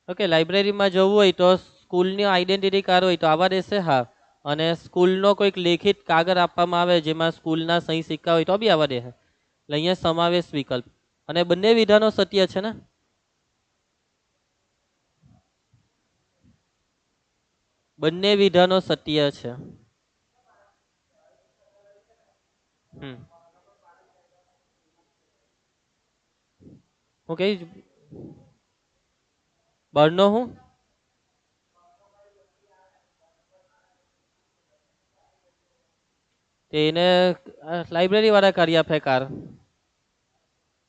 ઓકે, લાઇબ્રેરીમાં જવું હોય તો સ્કૂલની આઈડેન્ટિટી કાર્ડ હોય તો આવવા દેશે, હા, અને સ્કૂલનો કોઈક લેખિત કાગળ આપવામાં આવે જેમાં સ્કૂલના સહી સિક્કા હોય તો બી આવવા દે. એટલે અહીંયા સમાવેશ વિકલ્પ, અને બંને વિધાનો સત્ય છે ને, બંને વિધાનો સત્ય છે. હું કઈ બળનો હું તેને લાઇબ્રેરી વાળા કરી આપે કાર,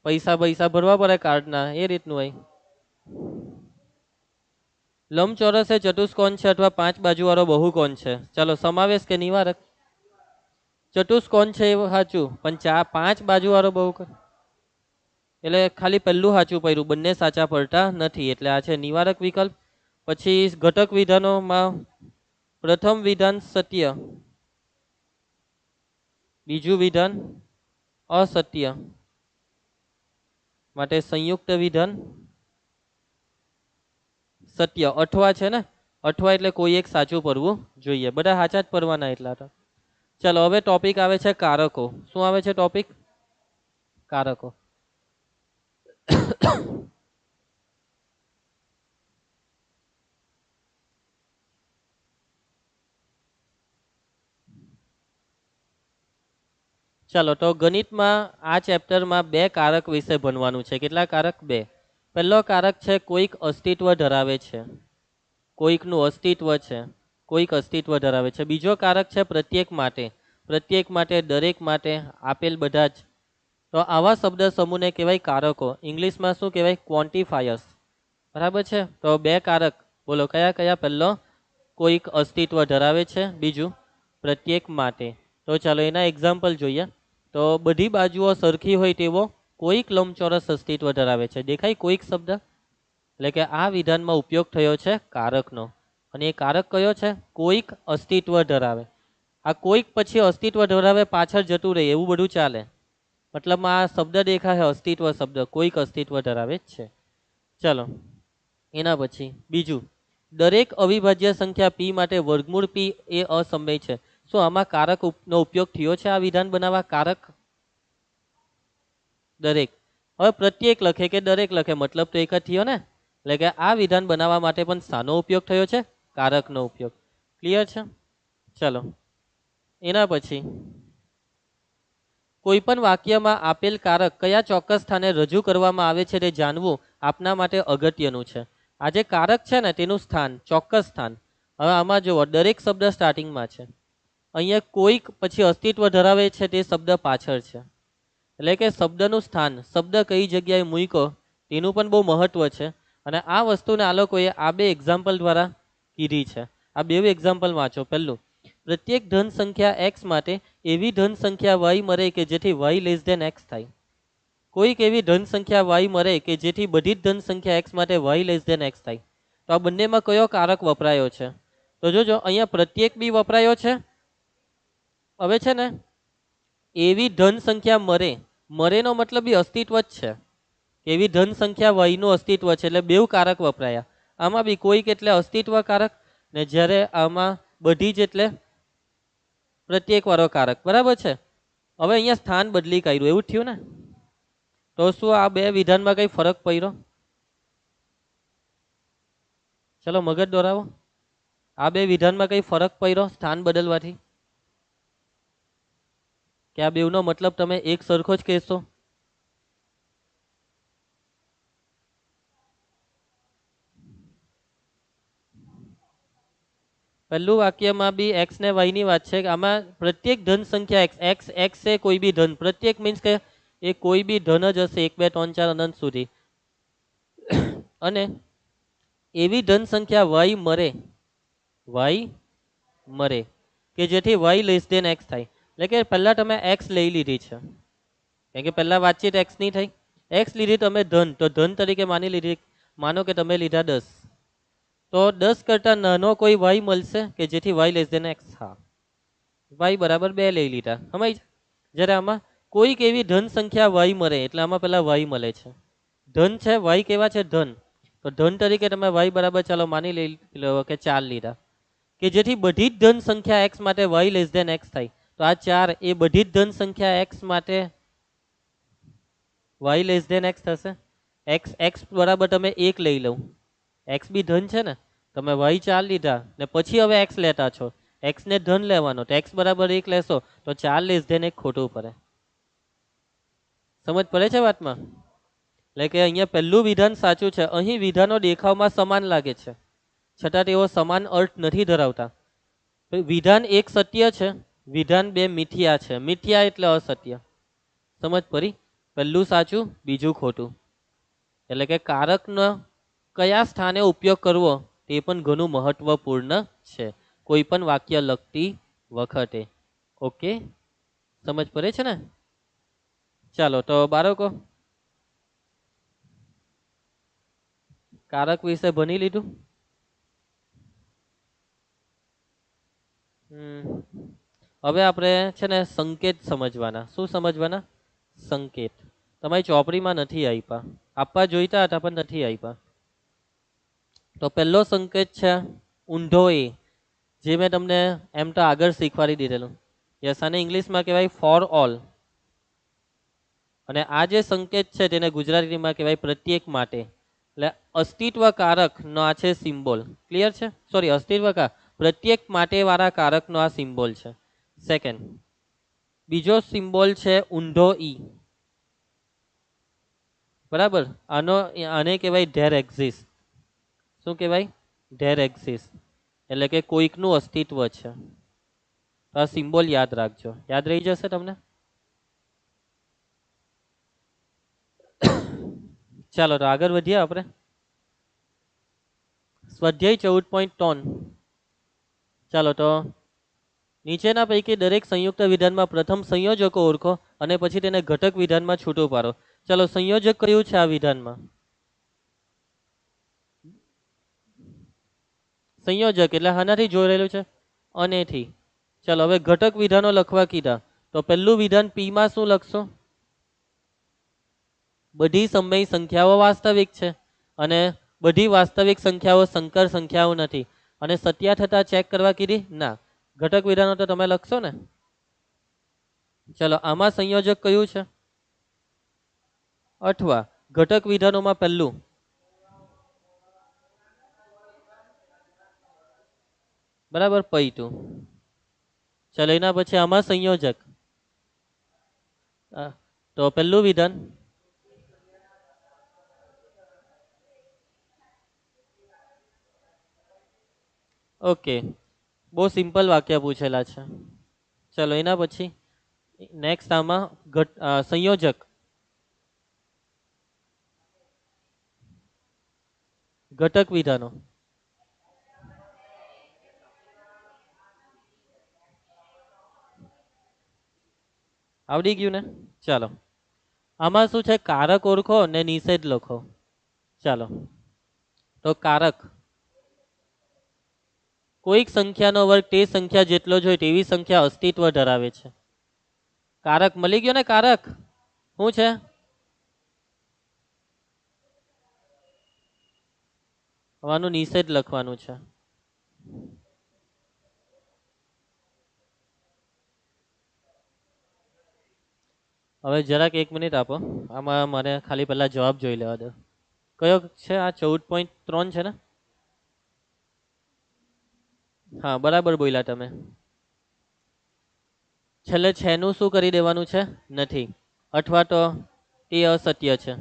પૈસા પૈસા ભરવા પડે કાર્ડના, એ રીતનું હોય. લંબચોરસ એ ચતુષ્કોણ છે અથવા પાંચ બાજુ વાળો બહુકોણ છે. ચાલો સમાવેશ કે નિવારક? ચતુષ્કોણ છે એવું સાચું, પણ પાંચ બાજુ વાળો બહુકોણ, એટલે ખાલી પહેલું સાચું પડ્યું, બંને સાચા પડતા નથી, એટલે આ છે નિવારક વિકલ્પ. પછી ઘટક વિધાનોમાં પ્રથમ વિધાન સત્ય, બીજું વિધાન અસત્ય, માટે સંયુક્ત વિધાન સત્ય. અઠવા છે ને, અઠવા એટલે કોઈ એક સાચું પડવું જોઈએ, બધા સાચા જ પડવાના એટલા તો. ચલો હવે ટોપિક આવે છે કારકો. શું આવે છે ટોપિક? કારકો. ચાલો તો ગણિતમાં આ ચેપ્ટરમાં બે કારક વિશે ભણવાનું છે. કેટલા કારક? બે. પહેલો કારક છે કોઈક અસ્તિત્વ ધરાવે છે, કોઈકનું અસ્તિત્વ છે, કોઈક અસ્તિત્વ ધરાવે છે. બીજો કારક છે પ્રત્યેક માટે, પ્રત્યેક માટે, દરેક માટે, આપેલ બધા જ. તો આવા શબ્દ સમૂહને કહેવાય કારકો. ઇંગ્લિશમાં શું કહેવાય? ક્વોન્ટિફાયર્સ. બરાબર છે. તો બે કારક બોલો કયા કયા? પહેલો કોઈક અસ્તિત્વ ધરાવે છે, બીજું પ્રત્યેક માટે. તો ચાલો એના એક્ઝામ્પલ જોઈએ. તો બધી બાજુઓ સરખી હોય તેવો કોઈક લંબચોરસ અસ્તિત્વ ધરાવે છે. દેખાય કોઈક શબ્દ, એટલે કે આ વિધાનમાં ઉપયોગ થયો છે કારકનો, અને એ કારક કયો છે? કોઈક અસ્તિત્વ ધરાવે. આ કોઈક પછી અસ્તિત્વ ધરાવે પાછળ જતું રહે એવું બધું ચાલે, મતલબ આ શબ્દ દેખાય અસ્તિત્વ શબ્દ, કોઈક અસ્તિત્વ ધરાવે જ છે. ચલો એના પછી બીજું, દરેક અવિભાજ્ય સંખ્યા પી માટે વર્ગમૂળ પી એ અસમય છે. શું આમાં કારક નો ઉપયોગ થયો છે આ વિધાન બનાવવા? કારક દરેક. હવે પ્રત્યેક લખે કે દરેક લખે મતલબ તો એક જ થયો ને, એટલે કે આ વિધાન બનાવવા માટે પણ શાનો ઉપયોગ થયો છે? કારકનો ઉપયોગ. ક્લિયર છે? ચલો એના પછી કોઈ પણ વાક્યમાં આપેલ કારક કયા ચોક્કસ સ્થાને રજૂ કરવામાં આવે છે તે જાણવું આપના માટે અગત્યનું છે. આ જે કારક છે ને તેનું સ્થાન, ચોક્કસ સ્થાન. હવે આમાં જુઓ, દરેક શબ્દ સ્ટાર્ટિંગમાં છે, અહીંયા કોઈક પછી અસ્તિત્વ ધરાવે છે તે શબ્દ પાછળ છે, એટલે કે શબ્દનું સ્થાન, શબ્દ કઈ જગ્યાએ મૂક્યો તેનું પણ બહુ મહત્વ છે. અને આ વસ્તુને આ લોકોએ આ બે એક્ઝામ્પલ દ્વારા કીધી છે. આ બે એક્ઝામ્પલ વાંચો. પહેલું, પ્રત્યેક ધન સંખ્યા એક્સ માટે એવી ધન સંખ્યા વાય મળે કે જેથી વાય લેસ ધેન એક્સ થાય. કોઈક એવી ધન સંખ્યા વાય મળે કે જેથી બધી જ ધન સંખ્યા એક્સ માટે વાય લેસ ધેન એક્સ થાય. તો આ બંનેમાં કયો કારક વપરાયો છે? તો જોજો અહીંયા પ્રત્યેક બી વપરાયો છે. હવે છે ને એવી ધન સંખ્યા મરેનો મતલબ બી અસ્તિત્વ જ છે. એવી ધન સંખ્યા વાયનું અસ્તિત્વ છે એટલે બેવ કારક વપરાયા. આમાં બી કોઈક એટલે અસ્તિત્વ કારક ને જ્યારે આમાં બધી જ એટલે પ્રત્યેક વાળો કારક. બરાબર છે. હવે અહીંયા સ્થાન બદલી કર્યું એવું થયું ને. તો શું આ બે વિધાનમાં કઈ ફરક પડ્યો? ચલો મગજ દોરાવો. આ બે વિધાનમાં કઈ ફરક પડ્યો સ્થાન બદલવાથી? કે આ બેવનો મતલબ તમે એક સરખો જ કહેશો? પહેલું વાક્યમાં બી એક્સ ને વાય ની વાત છે કે આમાં પ્રત્યેક ધન સંખ્યા એક્સ એક્સ એક્સ છે કોઈ બી ધન. પ્રત્યેક મીન્સ કે એ કોઈ બી ધન જ હશે 1 2 3 4 અનંત સુધી. અને એવી ધન સંખ્યા વાય મરે કે જેથી વાય લેસ ધેન એક્સ થાય. એટલે કે પહેલા તમે એક્સ લઈ લીધી છે કારણ કે પહેલા વાતચીત એક્સ ની થઈ. એક્સ લીધી તમે ધન, તો ધન તરીકે માની લીધી. માનો કે તમે લીધા 10, તો 10 કરતા નાનો કોઈ વાય મળશે કે જેથી વાય લેસ ધેન એક્સ. હા, વાય બરાબર 2 લઈ લીધા. સમજ? જ્યારે આમાં કોઈક એવી ધન સંખ્યા વાય મરે એટલે આમાં પહેલા વાય મળે છે. ધન છે, વાય કેવા છે? ધન. તો ધન તરીકે તમે વાય બરાબર ચાલો માની લઈ લો કે 4 લીધા કે જેથી બધી જ ધન સંખ્યા એક્સ માટે વાય લેસ ધેન એક્સ થાય. તો આ 4 એ બધી જ ધન સંખ્યા એક્સ માટે વાય લેસ ધેન એક્સ થશે. એક્સ એક્સ બરાબર તમે 1 લઈ લો. એક્સ બી ધન છે ને, તમે વાય 4 લીધા ને પછી હવે એક્સ લેતા છો. એક્સ ને ધન લેવાનો તો એક્સ બરાબર 1 લેશો તો 4 લેસ ધેન 1 ખોટું પડે. સમજ પડે છે વાતમાં? એટલે કે અહીંયા પહેલું વિધાન સાચું છે. અહીં વિધાનો દેખાવમાં સમાન લાગે છે છતાં તેઓ સમાન અર્થ નથી ધરાવતા. વિધાન એક સત્ય છે, વિધાન 2 મિથ્યા છે. મિથ્યા એટલે અસત્ય. સમજ પડી? પહેલું સાચું, બીજું ખોટું. એટલે કે કારકનો કયા સ્થાને ઉપયોગ કરવો તે પણ ઘણું મહત્વપૂર્ણ છે કોઈ પણ વાક્ય લખતી વખતે. ઓકે, સમજ પડે છે ને? ચાલો તો બાળકો, કારક વિશે ભણી લીધું. હવે આપણે છે ને સંકેત સમજવાના. શું સમજવાના? સંકેત. તમારી ચોપડીમાં નથી આપ્યા, આપવા જોઈતા હતા પણ નથી આપ્યા. તો પહેલો સંકેત છે ઊંધો એ, જે મેં તમને એમ તો આગળ શીખવાડી દીધેલું. યસ, આને ઇંગ્લિશમાં કહેવાય ફોર ઓલ. અને આ જે સંકેત છે તેને ગુજરાતીમાં કહેવાય પ્રત્યેક માટે. એટલે અસ્તિત્વકારકનો આ છે સિમ્બોલ. ક્લિયર છે? સોરી, પ્રત્યેક માટે વાળા કારકનો આ સિમ્બોલ છે. સેકન્ડ, બીજો સિમ્બોલ છે ઊંધો ઈ. બરાબર, આને કહેવાય ધેર એક્ઝિસ્ટ. શું કહેવાય? There exist. એટલે કે કોઈકનું અસ્તિત્વ છે. તો આ સિમ્બોલ યાદ રાખજો, યાદ રહી જશે તમને. ચાલો તો આગળ વધીએ આપણે. સ્વાધ્યાય 14.3. ચાલો તો નીચેના પૈકી દરેક સંયુક્ત વિધાનમાં પ્રથમ સંયોજકો ઓળખો અને પછી તેને ઘટક વિધાનમાં છૂટું પાડો. ચાલો, સંયોજક કયું છે આ વિધાનમાં? સંયોજક એટલે આનાથી જોડેલું છે, અનેથી. ચાલો હવે ઘટક વિધાનો લખવા કીધા તો પહેલું વિધાન પી માં શું લખશો? બધી સમય સંખ્યાઓ વાસ્તવિક છે અને બધી વાસ્તવિક સંખ્યાઓ સંકર સંખ્યાઓ નથી. અને સત્યા થતા ચેક કરવા કીધી ના. ઘટક વિધાનો તો તમે લખશો ને. ચલો, આમાં સંયોજક કયું છે? અથવા ઘટક વિધાનોમાં પહેલું બરાબર પૈતું. ચલો એના પછી આમાં સંયોજક, તો પહેલું વિધાન ઓકે, બહુ સિમ્પલ વાક્ય પૂછેલા છે. ચલો એના પછી નેક્સ્ટ આમાં સંયોજક ઘટક વિધાનો આવડી ગયું ને? ચાલો આમાં શું છે, કારક ઓળખો ને નિષેધ લખો. ચાલો તો કારક કોઈક સંખ્યાનો વર્ગ તે સંખ્યા જેટલો જ હોય તેવી સંખ્યા અસ્તિત્વ ધરાવે છે. કારક મળી ગયો ને? કારક શું છે? આનું નિષેધ લખવાનું છે. હવે જરાક 1 મિનિટ આપો, આમાં મને ખાલી પહેલા જવાબ જોઈ લેવા દો. કયો છે આ? 14.3 છે ને? હા બરાબર બોલ્યા તમે. છેલ્લે છેનું શું કરી દેવાનું છે? નથી, અથવા તો તે અસત્ય છે.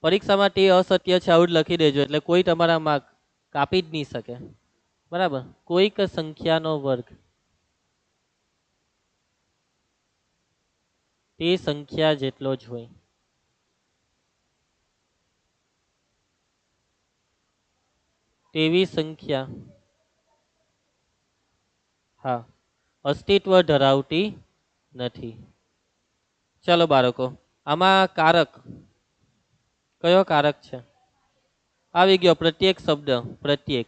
પરીક્ષામાં તે અસત્ય છે આવું જ લખી દેજો, એટલે કોઈ તમારા માર્ક કાપી જ નહીં શકે. બરાબર. કોઈક સંખ્યાનો વર્ગ તે સંખ્યા જેટલો જ હોય. તેવી સંખ્યા હા અસ્તિત્વ ધરાવતી નથી. ચાલો બાળકો, આમાં કારક કયો કારક છે? આવી ગયો પ્રત્યેક શબ્દ, પ્રત્યેક.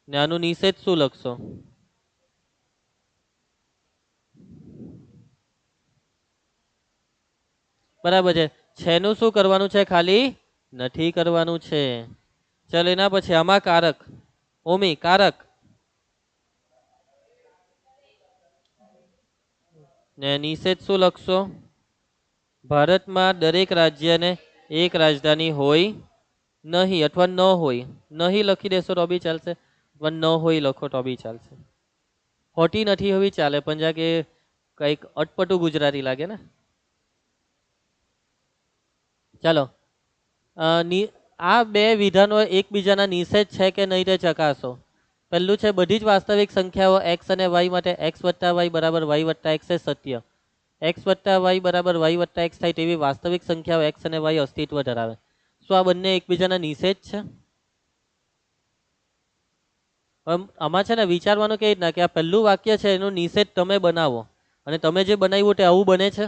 ને આનું નિષેધ શું લખશો? બરાબર છે. છેનું શું કરવાનું છે? ખાલી નથી કરવાનું છે. ચાલો એના પછી આમાં કારક, ઓમી કારક ને નિષેધ શું લખશો? ભારતમાં દરેક રાજ્યને એક રાજધાની હોય નહીં, અથવા ન હોય. નહીં લખી દેશો તો બી ચાલશે, અથવા ન હોય લખો તો બી ચાલશે. હોતી નથી હોવી ચાલે, પણ જા કે કંઈક અટપટું ગુજરાતી લાગે ને. ચાલો આ બે વિધાનો એકબીજાના નિષેધ છે કે નહીં તે ચકાસો. પહેલું છે, બધી જ વાસ્તવિક સંખ્યાઓ x અને y માટે x વત્તા y બરાબર y વત્તા x એ સત્ય. x વત્તા y બરાબર y વત્તા x થાય તેવી વાસ્તવિક સંખ્યાઓ x અને y અસ્તિત્વ ધરાવે. શું આ બંને એકબીજાના નિષેધ છે? આમાં છે ને વિચારવાનું કેવી રીતના કે આ પહેલું વાક્ય છે એનું નિષેધ તમે બનાવો, અને તમે જે બનાવ્યું તે આવું બને છે.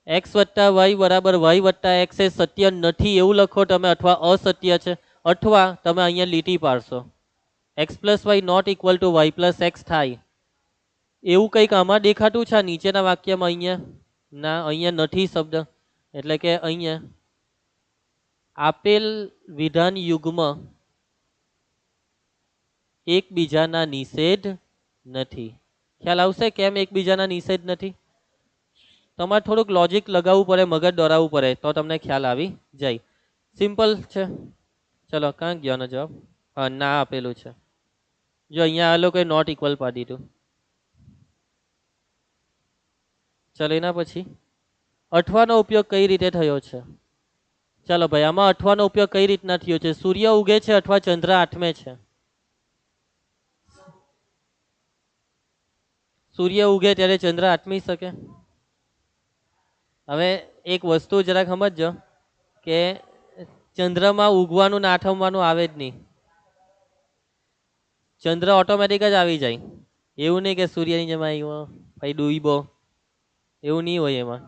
x વત્તા y બરાબર y વત્તા x એ સત્ય નથી એવું લખો તમે, અથવા અસત્ય છે, અથવા તમે અહીંયા લીટી પાડશો x plus Y not equal to Y plus X થાય એવું કંઈક આમાં દેખાતું છે નીચેના વાક્યમાં. અહીંયા ના, અહીંયા નથી શબ્દ, એટલે કે અહીંયા આપેલ વિધાન યુગ્મ એકબીજાના નિષેધ નથી. ખ્યાલ આવશે કેમ એકબીજાના નિષેધ નથી? તમારે થોડુંક લોજિક લગાવવું પડે, મગજ દોરાવવું પડે, તો તમને ખ્યાલ આવી જાય. સિમ્પલ છે. ચલો ક્યાં ગયોનો જવાબ? હા ના આપેલું છે. જો અહીંયા આ લોકોએ નોટ ઇક્વલ પાડી દીધું. ચલો એના પછી અઠવાનો ઉપયોગ કઈ રીતે થયો છે? ચાલો ભાઈ, આમાં અઠવાનો ઉપયોગ કઈ રીતના થયો છે? સૂર્ય ઉગે છે અથવા ચંદ્ર આઠમે છે? સૂર્ય ઉગે ત્યારે ચંદ્ર આઠમી શકે? હવે એક વસ્તુ જરાક સમજજો કે ચંદ્રમાં ઉગવાનું ને આઠમવાનું આવે જ નહીં. ચંદ્ર ઓટોમેટિક જ આવી જાય. એવું નહીં કે સૂર્યની જેમ આવ્યો ભાઈ ડૂબો, એવું નહીં હોય એમાં.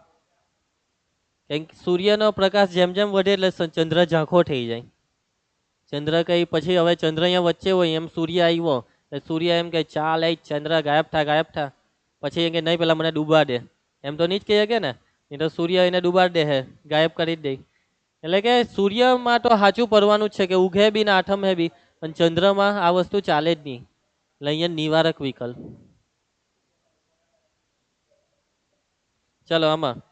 કેમ કે સૂર્યનો પ્રકાશ જેમ જેમ વધે એટલે ચંદ્ર ઝાંખો થઈ જાય. ચંદ્ર કઈ પછી હવે ચંદ્ર અહીંયા વચ્ચે હોય, એમ સૂર્ય આવ્યો, સૂર્ય એમ કે ચાલ એ ચંદ્ર ગાયબ થા ગાયબ થા, પછી એમ કે નહીં પેલા મને ડૂબા દે, એમ તો નહીં જ કહે કે ને, નહીં તો સૂર્ય એને ડૂબાડ દે હે, ગાયબ કરી જ દે. એટલે કે સૂર્યમાં તો સાચું પડવાનું જ છે કે ઉઘે બી ને આઠમ હે બી, પણ ચંદ્રમાં આ વસ્તુ ચાલે જ નહીં. એટલે અહીંયા નિવારક વિકલ્પ. ચાલો આમાં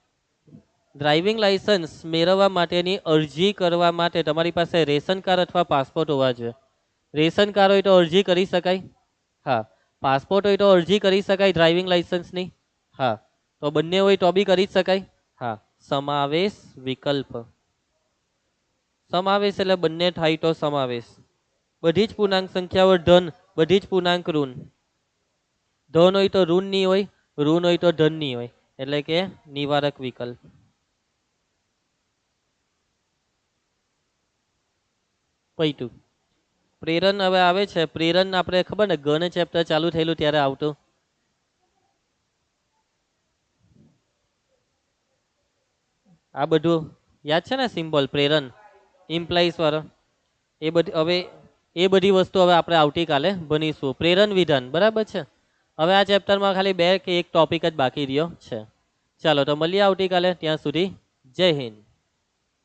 ડ્રાઇવિંગ લાયસન્સ મેળવવા માટેની અરજી કરવા માટે તમારી પાસે રેશન કાર્ડ અથવા પાસપોર્ટ હોવા જોઈએ. રેશન કાર્ડ હોય તો અરજી કરી શકાય? હા. પાસપોર્ટ હોય તો અરજી કરી શકાય ડ્રાઇવિંગ લાયસન્સની? હા. તો બંને હોય તો બી કરી શકાય? હા. સમાવેશ વિકલ્પ. સમાવેશ એટલે બંને થાય તો સમાવેશ. બધી જ પૂર્ણાંક સંખ્યાઓ ધન, બધી જ પૂર્ણાંક ઋણ. ધન હોય તો ઋણ નહીં હોય, ઋણ હોય તો ધન નહીં હોય. એટલે કે નિવારક વિકલ્પ. પૈટું પ્રેરણ હવે આવે છે. પ્રેરણ આપણે ખબર ને ગણ ચેપ્ટર ચાલુ થયેલું ત્યારે આવતું. આ બધું યાદ છે ને સિમ્બોલ પ્રેરણ ઇમ્પ્લાઇઝ વાળો એ બધી હવે એ બધી વસ્તુ હવે આપણે આવતીકાલે ભણીશું. પ્રેરણ વિધાન બરાબર છે. હવે આ ચેપ્ટરમાં ખાલી 2 કે 1 ટોપિક જ બાકી રહ્યો છે. ચાલો તો મળીએ આવતીકાલે. ત્યાં સુધી જય હિન્દ.